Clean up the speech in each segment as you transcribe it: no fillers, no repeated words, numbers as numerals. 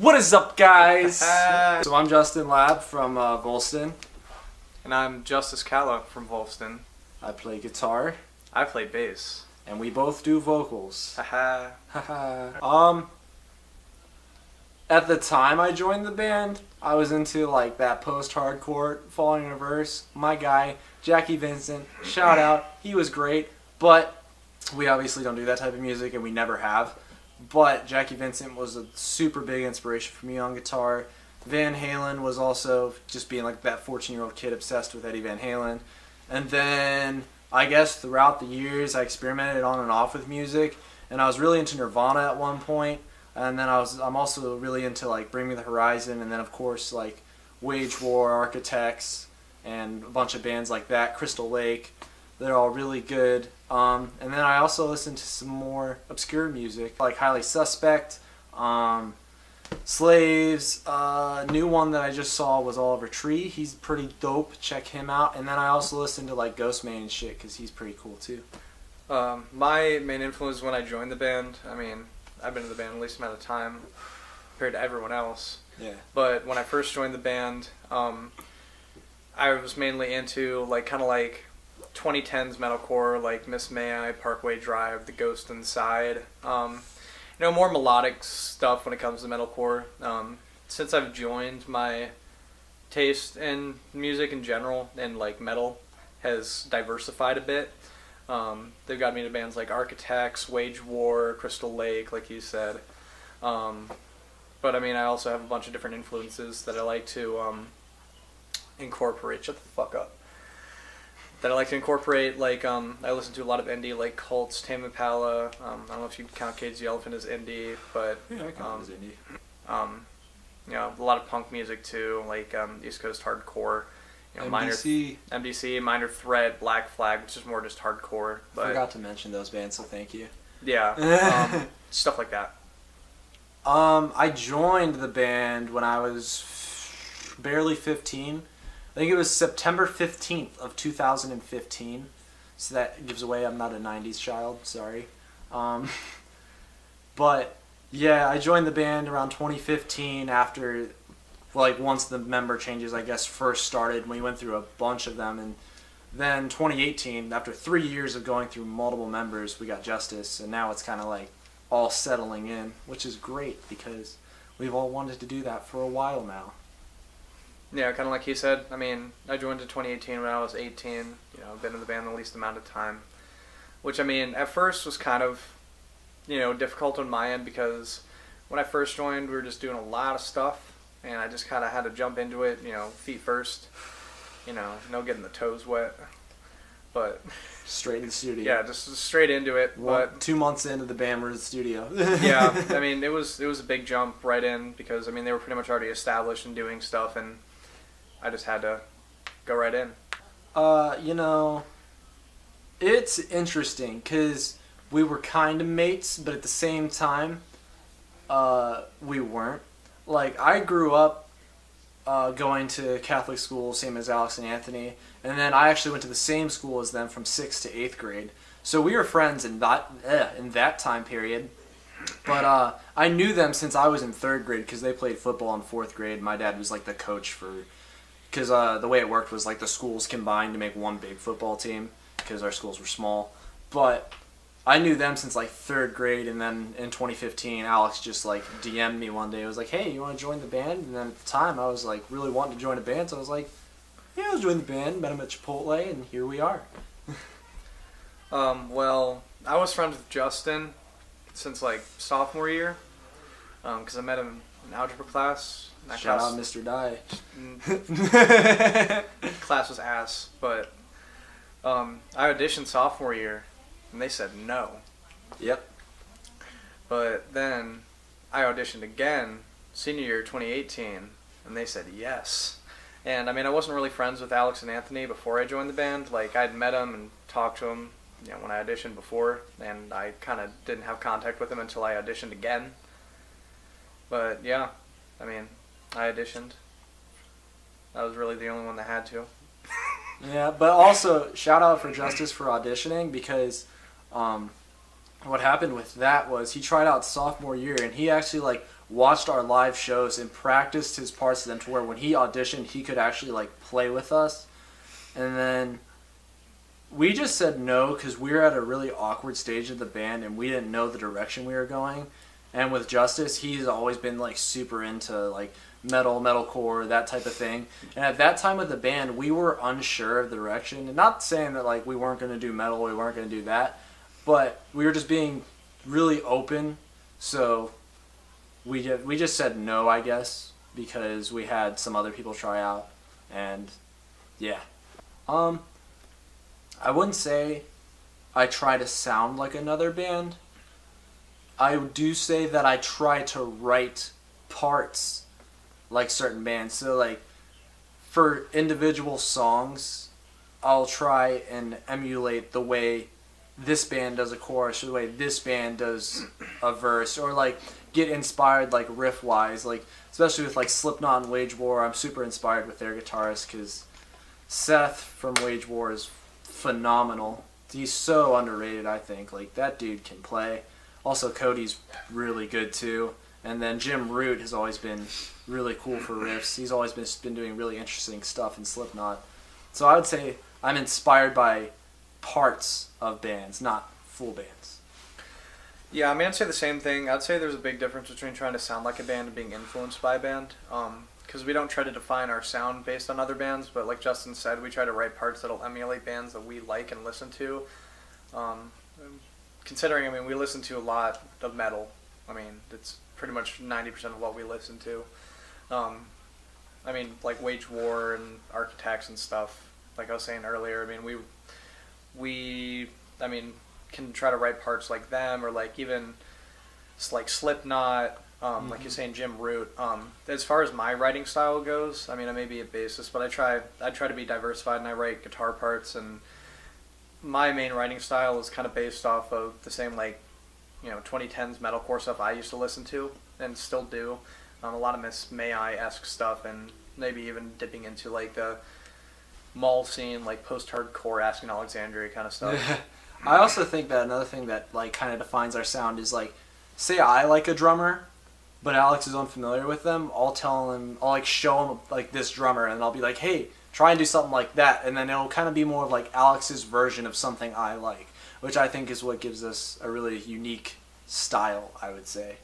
What is up, guys? So I'm Justin Lab from Vollstin. And I'm Justice Calla from vollstin. I play guitar. I play bass. And we both do vocals. Haha. At the time I joined the band, I was into like that post-hardcore Falling in Reverse. My guy, Jackie Vincent, shout out, he was great, but we obviously don't do that type of music and we never have. But Jackie Vincent was a super big inspiration for me on guitar. Van Halen was also just being like that 14-year-old kid obsessed with Eddie Van Halen. And then I guess throughout the years I experimented on and off with music, and I was really into Nirvana at one point. And then I'm also really into like Bring Me the Horizon, and then of course like Wage War, Architects, and a bunch of bands like that, Crystal Lake. They're all really good. And then I also listen to some more obscure music like Highly Suspect, Slaves. New one that I just saw was Oliver Tree. He's pretty dope. Check him out. And then I also listen to like Ghostman and shit because he's pretty cool too. My main influence when I joined the band, I mean, I've been in the band the least amount of time compared to everyone else. Yeah. But when I first joined the band, I was mainly into like kind of like 2010s metalcore, like Miss May I, Parkway Drive, The Ghost Inside. More melodic stuff when it comes to metalcore. Since I've joined, my taste in music in general and like metal has diversified a bit. They've got me to bands like Architects, Wage War, Crystal Lake, like you said. But I mean, I also have a bunch of different influences that I like to incorporate. Shut the fuck up. That I like to incorporate, like, I listen to a lot of indie, like Cults, Tame Impala. I don't know if you count Cage the Elephant as indie, but Yeah, I count it as indie. a lot of punk music too, like East Coast hardcore. MDC, Minor Threat, Black Flag, which is more just hardcore. But Forgot to mention those bands, so thank you. Yeah, stuff like that. I joined the band when I was barely 15. I think it was September 15th of 2015. So that gives away I'm not a 90s child, sorry. But yeah, I joined the band around 2015 after, like, once the member changes, I guess, first started. We went through a bunch of them, and then 2018, after 3 years of going through multiple members, we got Justice, and now it's kind of like all settling in, which is great because we've all wanted to do that for a while now. Yeah, kind of like he said. I mean, I joined in 2018 when I was 18. I've been in the band the least amount of time. Which, I mean, at first was kind of, difficult on my end because when I first joined, we were just doing a lot of stuff. And I just kind of had to jump into it, feet first. No getting the toes wet. But Straight in the studio. yeah, just straight into it. But 2 months into the band, we're in the studio. yeah, I mean, it was a big jump right in because, I mean, they were pretty much already established and doing stuff, and I just had to go right in. It's interesting because we were kind of mates, but at the same time, we weren't. Like, I grew up going to Catholic school, same as Alex and Anthony, and then I actually went to the same school as them from 6th to 8th grade. So we were friends in that time period. But I knew them since I was in 3rd grade because they played football in 4th grade. My dad was like the coach because the way it worked was like the schools combined to make one big football team because our schools were small. But I knew them since like 3rd grade, and then in 2015, Alex just like DM'd me one day. It was like, "Hey, you want to join the band?" And then at the time, I was like really wanting to join a band, so I was like, "Yeah, I'll join the band." Met him at Chipotle, and here we are. Well, I was friends with Justin since like sophomore year because I met him in algebra class. Shout out Mr. Dye. Class was ass, but I auditioned sophomore year, and they said no. Yep. But then I auditioned again senior year 2018, and they said yes. And I mean, I wasn't really friends with Alex and Anthony before I joined the band. Like, I'd met them and talked to them, when I auditioned before, and I kind of didn't have contact with them until I auditioned again. But yeah, I mean, I auditioned. I was really the only one that had to. Yeah, but also shout out for Justice for auditioning because what happened with that was he tried out sophomore year and he actually like watched our live shows and practiced his parts to them to where when he auditioned, he could actually like play with us. And then we just said no because we were at a really awkward stage of the band and we didn't know the direction we were going. And with Justice, he's always been like super into like metalcore, that type of thing. And at that time of the band, we were unsure of the direction. And not saying that like we weren't going to do metal, we weren't going to do that, but we were just being really open. So we just said no, I guess, because we had some other people try out. And yeah. I wouldn't say I try to sound like another band. I do say that I try to write parts like certain bands. So like for individual songs, I'll try and emulate the way this band does a chorus or the way this band does a verse, or like get inspired like riff wise, like especially with like Slipknot and Wage War. I'm super inspired with their guitarist because Seth from Wage War is phenomenal. He's so underrated, I think. Like that dude can play. Also, Cody's really good too. And then Jim Root has always been really cool for riffs. He's always been doing really interesting stuff in Slipknot. So I would say I'm inspired by parts of bands, not full bands. Yeah, I mean, I'd say the same thing. I'd say there's a big difference between trying to sound like a band and being influenced by a band. Because we don't try to define our sound based on other bands, but like Justin said, we try to write parts that'll emulate bands that we like and listen to. Considering, I mean, we listen to a lot of metal. I mean, it's pretty much 90% of what we listen to. I mean, like Wage War and Architects and stuff. Like I was saying earlier, I mean, we can try to write parts like them, or like even like Slipknot. Like you're saying, Jim Root. As far as my writing style goes, I mean, I may be a bassist, but I try to be diversified, and I write guitar parts. And my main writing style is kind of based off of the same, like, 2010s metalcore stuff I used to listen to and still do. A lot of Miss May I-esque stuff, and maybe even dipping into like the mall scene, like post-hardcore Asking Alexandria kind of stuff. I also think that another thing that like kind of defines our sound is like, say I like a drummer, but Alex is unfamiliar with them, I'll like show him like this drummer, and I'll be like, hey, try and do something like that, and then it'll kind of be more of like Alex's version of something I like, which I think is what gives us a really unique style, I would say,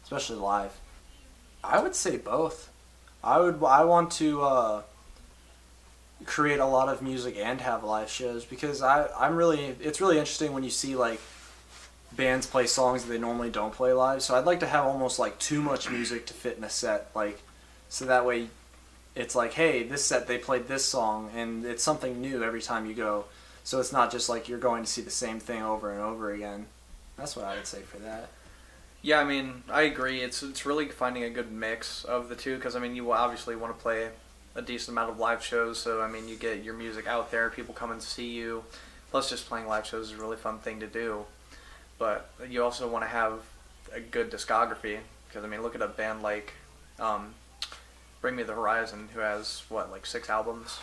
especially live. I would say both. I want to create a lot of music and have live shows because it's really interesting when you see like bands play songs that they normally don't play live. So I'd like to have almost like too much music to fit in a set, like so that way it's like, hey, this set they played this song and it's something new every time you go. So it's not just like you're going to see the same thing over and over again. That's what I would say for that. Yeah, I mean, I agree. It's really finding a good mix of the two because, I mean, you obviously want to play a decent amount of live shows. So, I mean, you get your music out there, people come and see you. Plus, just playing live shows is a really fun thing to do. But you also want to have a good discography because, I mean, look at a band like Bring Me the Horizon who has, like 6 albums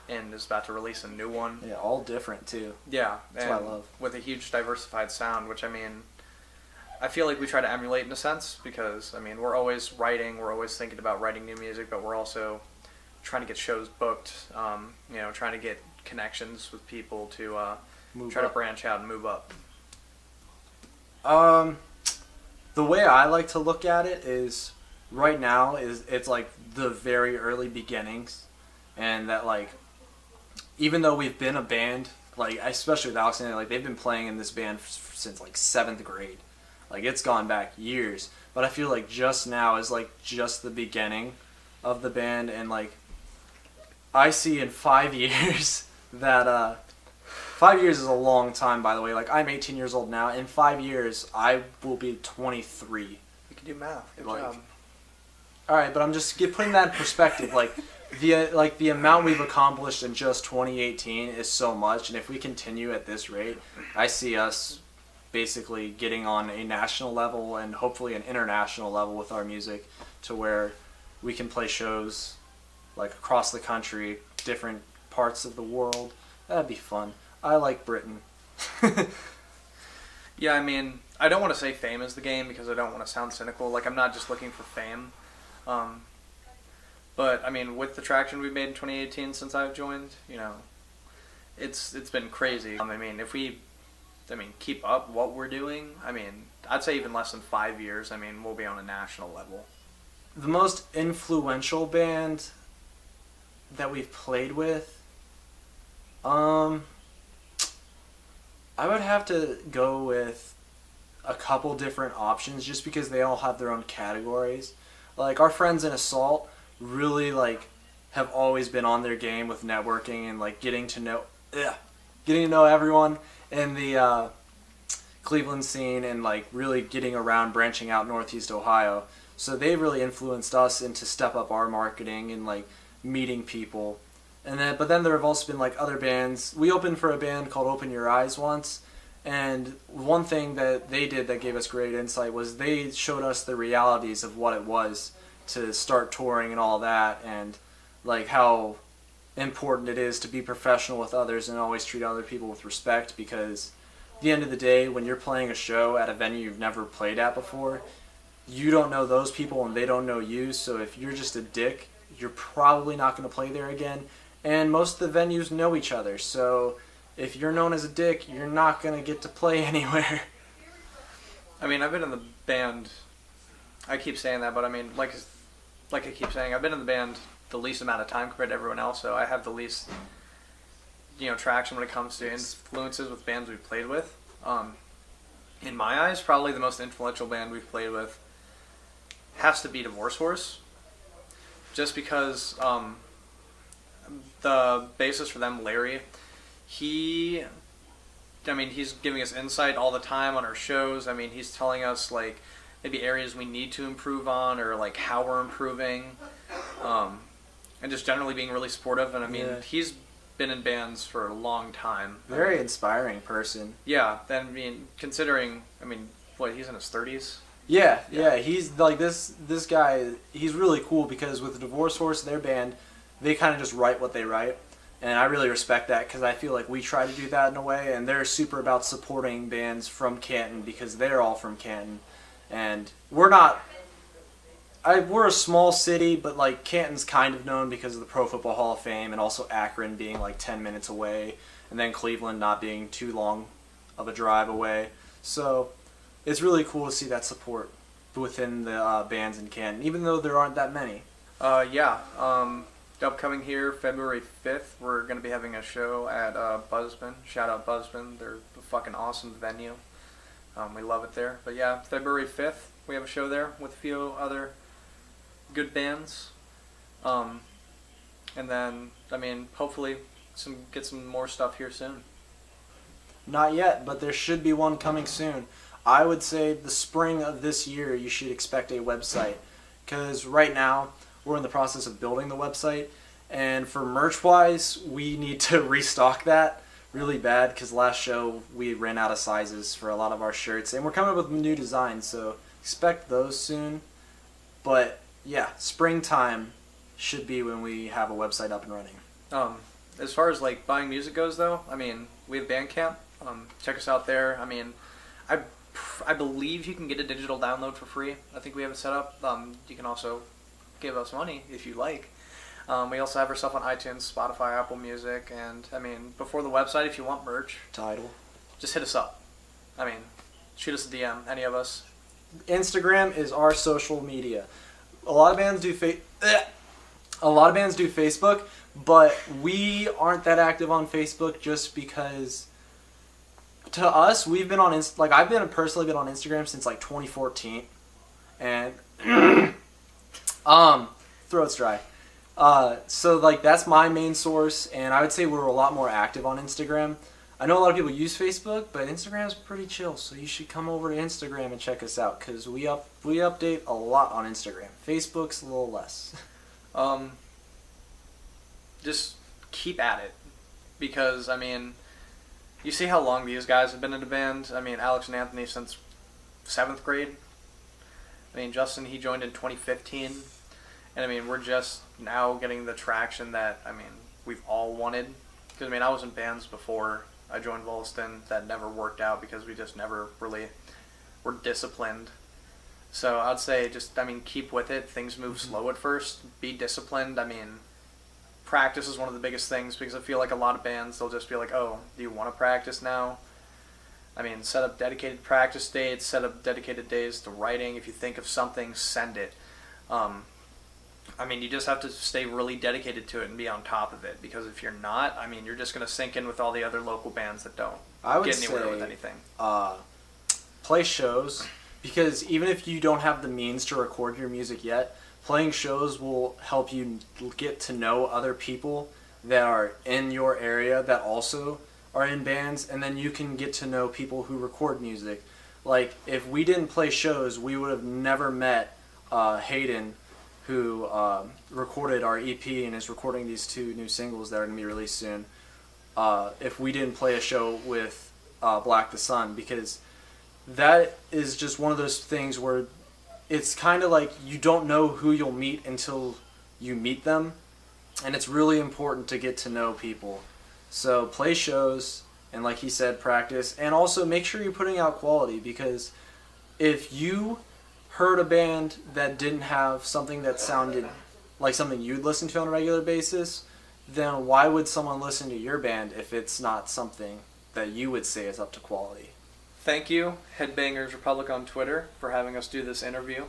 and is about to release a new one. Yeah, all different, too. Yeah. That's what I love. With a huge diversified sound, which, I mean, I feel like we try to emulate in a sense because, I mean, we're always writing, we're always thinking about writing new music, but we're also trying to get shows booked, trying to get connections with people to try to branch out and move up. The way I like to look at it is right now it's like the very early beginnings, and that like even though we've been a band, like especially with Alexander, like they've been playing in this band since like 7th grade. Like, it's gone back years. But I feel like just now is, like, just the beginning of the band. And, like, I see in 5 years that, 5 years is a long time, by the way. Like, I'm 18 years old now. In 5 years, I will be 23. You can do math. Good like, job. All right, but I'm just putting that in perspective. Like, the amount we've accomplished in just 2018 is so much. And if we continue at this rate, I see us basically getting on a national level and hopefully an international level with our music to where we can play shows like across the country, different parts of the world. That'd be fun. I like Britain. Yeah, I mean, I don't want to say fame is the game because I don't want to sound cynical. Like, I'm not just looking for fame. Um, but, I mean, with the traction we've made in 2018 since I've joined, it's been crazy. I mean, if we, keep up what we're doing, I'd say even less than 5 years, we'll be on a national level. The most influential band that we've played with, I would have to go with a couple different options just because they all have their own categories. Like our friends in Assault really have always been on their game with networking and getting to know everyone in the Cleveland scene and really getting around, branching out Northeast Ohio. So they really influenced us into step up our marketing and meeting people. But then there have also been other bands. We opened for a band called Open Your Eyes once, and one thing that they did that gave us great insight was they showed us the realities of what it was to start touring and all that, and how important it is to be professional with others and always treat other people with respect, because at the end of the day, when you're playing a show at a venue you've never played at before, you don't know those people and they don't know you, so if you're just a dick, you're probably not going to play there again. And most of the venues know each other, so if you're known as a dick, you're not going to get to play anywhere. I've been in the band, I keep saying that, but like I keep saying, I've been in the band the least amount of time compared to everyone else, so I have the least, traction when it comes to influences with bands we've played with. In my eyes, probably the most influential band we've played with has to be Divorce Horse, just because the bassist for them, Larry, he's giving us insight all the time on our shows. He's telling us maybe areas we need to improve on or how we're improving, and just generally being really supportive. And he's been in bands for a long time. Very inspiring person. Yeah, considering what, he's in his 30s. Yeah. He's this guy. He's really cool because with the Divorce Horse, their band, they kind of just write what they write, and I really respect that because I feel like we try to do that in a way, and they're super about supporting bands from Canton because they're all from Canton, and we're not. We're a small city, but Canton's kind of known because of the Pro Football Hall of Fame, and also Akron being 10 minutes away, and then Cleveland not being too long of a drive away. So it's really cool to see that support within the bands in Canton, even though there aren't that many. Upcoming here, February 5th, we're going to be having a show at Buzzbin. Shout out Buzzbin. They're a fucking awesome venue. We love it there. But yeah, February 5th, we have a show there with a few other good bands. And then, hopefully get some more stuff here soon. Not yet, but there should be one coming soon. I would say the spring of this year you should expect a website, because right now we're in the process of building the website, and for merch-wise, we need to restock that really bad because last show we ran out of sizes for a lot of our shirts, and we're coming up with new designs, so expect those soon. But yeah, springtime should be when we have a website up and running. As far as buying music goes, though, we have Bandcamp. Check us out there. I believe you can get a digital download for free. I think we have it set up. You can also give us money if you like. We also have our stuff on iTunes, Spotify, Apple Music, and before the website, if you want merch, Tidal, just hit us up. Shoot us a DM, any of us. Instagram is our social media. A lot of bands do Facebook, but we aren't that active on Facebook just because to us we've been on I've personally been on Instagram since 2014, and throat's dry. So that's my main source, and I would say we're a lot more active on Instagram. I know a lot of people use Facebook, but Instagram's pretty chill, so you should come over to Instagram and check us out because we update a lot on Instagram. Facebook's a little less. Just keep at it, because you see how long these guys have been in a band. Alex and Anthony since 7th grade. Justin, he joined in 2015. And we're just now getting the traction that, we've all wanted. Because, I was in bands before I joined vollstin that never worked out because we just never really were disciplined. So I'd say just, I mean, keep with it. Things move slow at first. Be disciplined. I mean, practice is one of the biggest things because I feel like a lot of bands, they'll just be like, oh, do you want to practice now? I mean, set up dedicated practice dates, set up dedicated days to writing. If you think of something, send it. I mean, you just have to stay really dedicated to it and be on top of it, because if you're not, I mean, you're just going to sink in with all the other local bands that don't get anywhere with anything. Play shows, because even if you don't have the means to record your music yet, playing shows will help you get to know other people that are in your area that also are in bands, and then you can get to know people who record music. Like, if we didn't play shows, we would have never met Hayden, who recorded our EP and is recording these 2 new singles that are going to be released soon, if we didn't play a show with Black the Sun, because that is just one of those things where it's kind of like you don't know who you'll meet until you meet them, and it's really important to get to know people. So play shows, and like he said, practice, and also make sure you're putting out quality, because if you heard a band that didn't have something that sounded like something you'd listen to on a regular basis, then why would someone listen to your band if it's not something that you would say is up to quality? Thank you, Headbangers Republic on Twitter, for having us do this interview.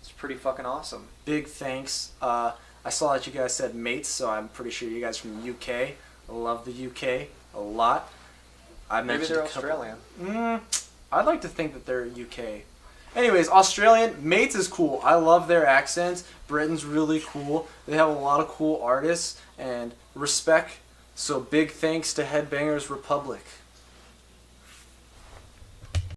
It's pretty fucking awesome. Big thanks. I saw that you guys said mates, so I'm pretty sure you guys from the UK. I love the UK a lot. Maybe they're Australian. I'd like to think that they're UK. Anyways, Australian, mates is cool. I love their accents. Britain's really cool. They have a lot of cool artists and respect. So big thanks to Headbangers Republic.